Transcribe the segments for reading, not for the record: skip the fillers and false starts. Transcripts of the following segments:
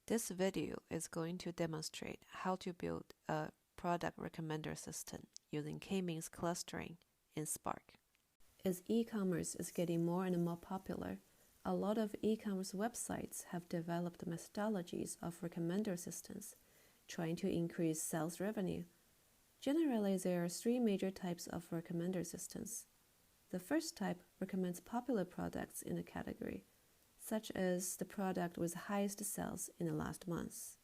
This video is going to demonstrate how to build a product recommender system using K-means clustering in Spark. As e-commerce is getting more and more popular, a lot of e-commerce websites have developed methodologies of recommender systems, trying to increase sales revenue. Generally, there are three major types of recommender systems. The first type recommends popular products in a category, such as the product with highest sales in the last month.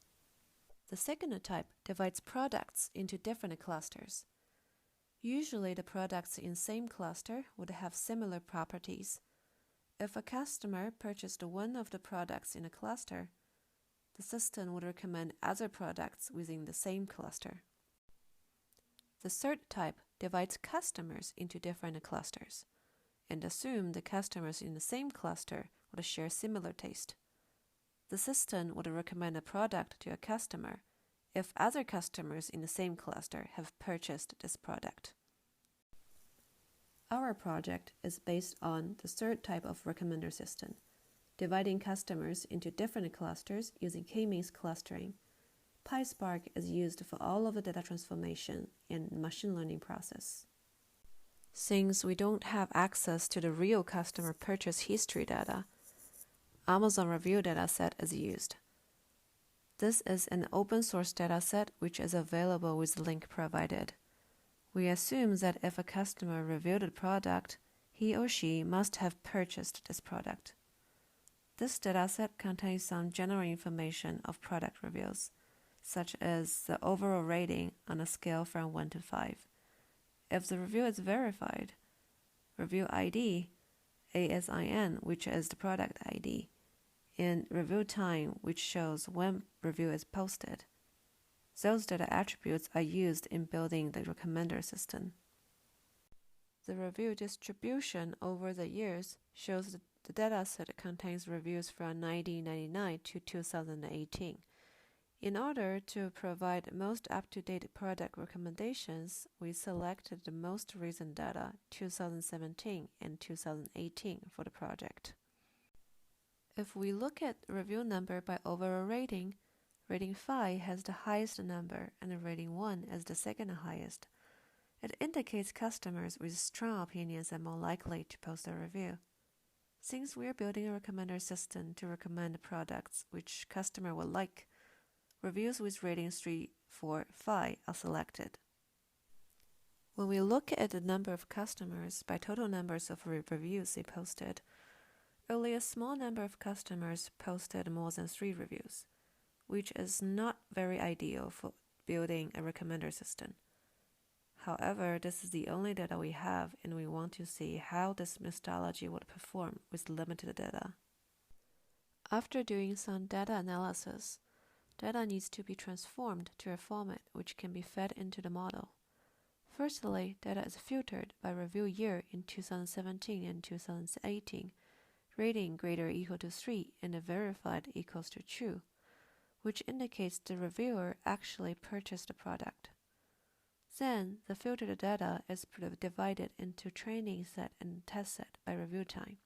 The second type divides products into different clusters. Usually, the products in same cluster would have similar properties. If a customer purchased one of the products in a cluster, the system would recommend other products within the same cluster. The third type divides customers into different clusters and assume the customers in the same cluster would share similar taste. The system would recommend a product to a customer if other customers in the same cluster have purchased this product. Our project is based on the third type of recommender system, dividing customers into different clusters using K-means clustering. PySpark is used for all of the data transformation and machine learning process. Since we don't have access to the real customer purchase history data, Amazon Review dataset is used. This is an open source dataset which is available with the link provided. We assume that if a customer reviewed a product, he or she must have purchased this product. This dataset contains some general information of product reviews, such as the overall rating on a scale from 1 to 5. If the review is verified, review ID, ASIN, which is the product ID, and review time, which shows when review is posted. Those data attributes are used in building the recommender system. The review distribution over the years shows that the dataset contains reviews from 1999 to 2018. In order to provide most up-to-date product recommendations, we selected the most recent data, 2017 and 2018, for the project. If we look at review number by overall rating, rating 5 has the highest number and rating 1 is the second highest. It indicates customers with strong opinions are more likely to post a review. Since we are building a recommender system to recommend products which customer will like, reviews with ratings 3, 4, 5 are selected. When we look at the number of customers by total numbers of reviews they posted, only a small number of customers posted more than 3 reviews, which is not very ideal for building a recommender system. However, this is the only data we have, and we want to see how this methodology would perform with limited data. After doing some data analysis, data needs to be transformed to a format which can be fed into the model. Firstly, data is filtered by review year in 2017 and 2018, rating greater or equal to 3 and verified equals to true, which indicates the reviewer actually purchased the product. Then, the filtered data is divided into training set and test set by review time.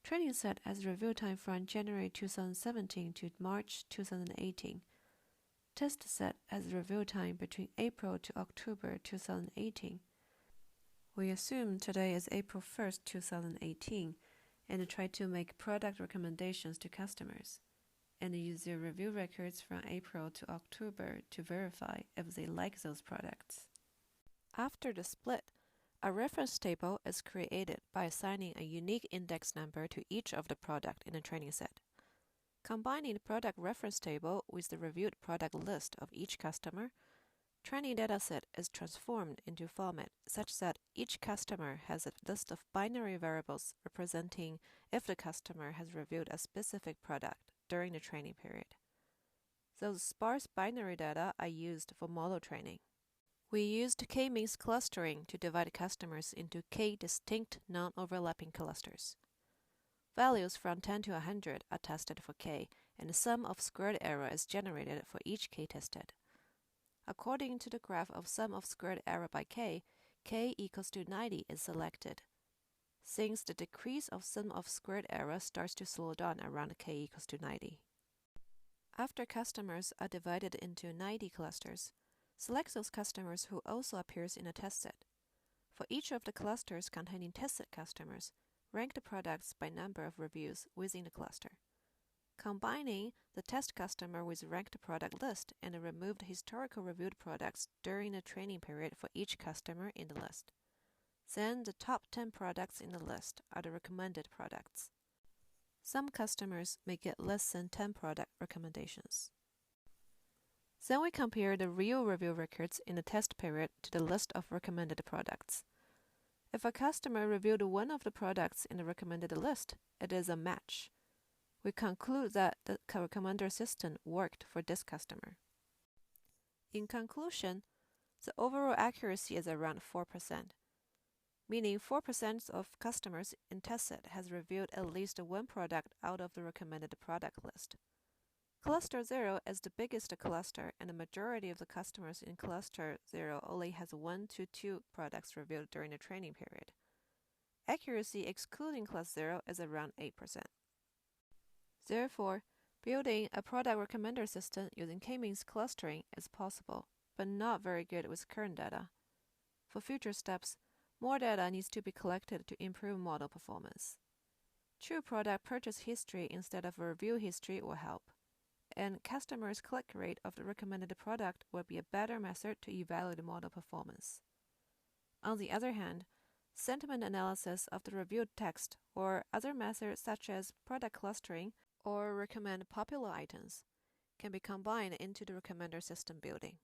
Training set has review time from January 2017 to March 2018. Test set has review time between April to October 2018. We assume today is April 1st, 2018, and try to make product recommendations to customers, and use their review records from April to October to verify if they like those products. After the split, a reference table is created by assigning a unique index number to each of the product in the training set. Combining the product reference table with the reviewed product list of each customer, training dataset is transformed into format such that each customer has a list of binary variables representing if the customer has reviewed a specific product during the training period. Those sparse binary data are used for model training. We used K-means clustering to divide customers into K distinct non-overlapping clusters. Values from 10 to 100 are tested for K, and the sum of squared error is generated for each K tested. According to the graph of sum of squared error by K, K equals to 90 is selected. Since the decrease of sum of squared error starts to slow down around K equals to 90. After customers are divided into 90 clusters, select those customers who also appears in a test set. For each of the clusters containing test set customers, rank the products by number of reviews within the cluster. Combining the test customer with ranked product list and remove the historical reviewed products during the training period for each customer in the list. Then the top 10 products in the list are the recommended products. Some customers may get less than 10 product recommendations. Then we compare the real review records in the test period to the list of recommended products. If a customer reviewed one of the products in the recommended list, it is a match. We conclude that the recommender system worked for this customer. In conclusion, the overall accuracy is around 4%, meaning 4% of customers in test set has reviewed at least one product out of the recommended product list. Cluster 0 is the biggest cluster, and the majority of the customers in Cluster 0 only has 1 to 2 products reviewed during the training period. Accuracy excluding Class 0 is around 8%. Therefore, building a product recommender system using K-means clustering is possible, but not very good with current data. For future steps, more data needs to be collected to improve model performance. True product purchase history instead of review history will help, and customers' click rate of the recommended product will be a better method to evaluate model performance. On the other hand, sentiment analysis of the reviewed text or other methods such as product clustering or recommend popular items can be combined into the recommender system building.